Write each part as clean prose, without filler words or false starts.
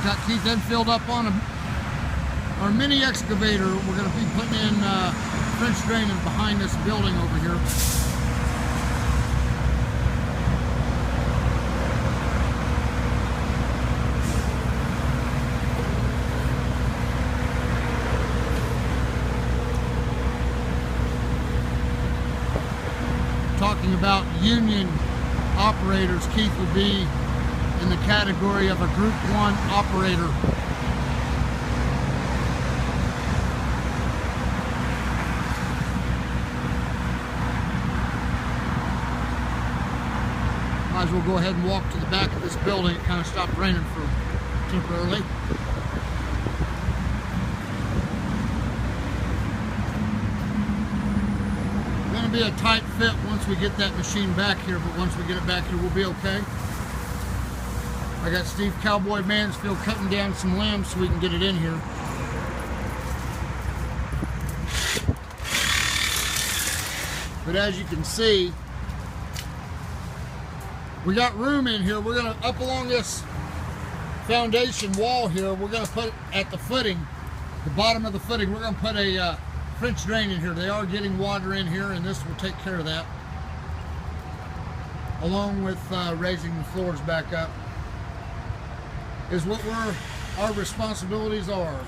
Got Keith Enfield up on our mini excavator. We're going to be putting in French draining behind this building over here. Talking about union operators, Keith would be in the category of a Group 1 operator. Might as well go ahead and walk to the back of this building. It kind of stopped raining for temporarily. Going to be a tight fit once we get that machine back here, but once we get it back here, we'll be okay. I got Steve Cowboy Mansfield cutting down some limbs so we can get it in here. But as you can see, we got room in here. We're gonna, up along this foundation wall here, we're gonna put at the footing, the bottom of the footing, we're gonna put a French drain in here. They are getting water in here, and this will take care of that, along with raising the floors back up, is what our responsibilities are.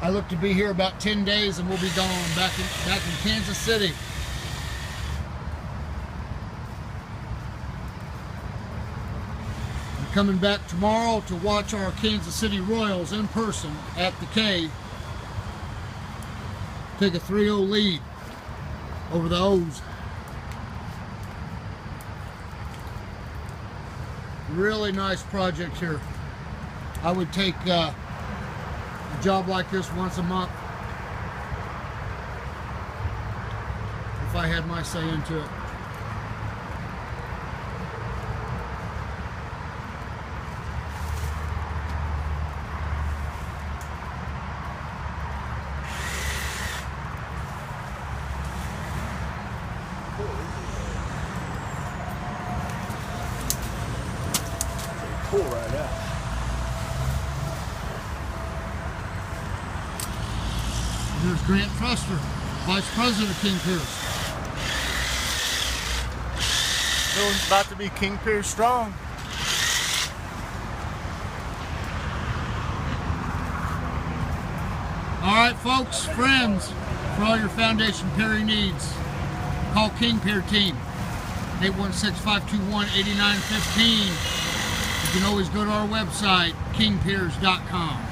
I look to be here about 10 days and we'll be gone back in Kansas City. I'm coming back tomorrow to watch our Kansas City Royals in person at the K take a 3-0 lead over the O's. Really nice project here. I would take a job like this once a month if I had my say into it. Cool right now. Here's Grant Truster, Vice President of King Piers. It's about to be King Piers strong. All right, folks, friends, for all your foundation piering needs, call King Pier Team, 816-521-8915. You can always go to our website, kingpiers.com.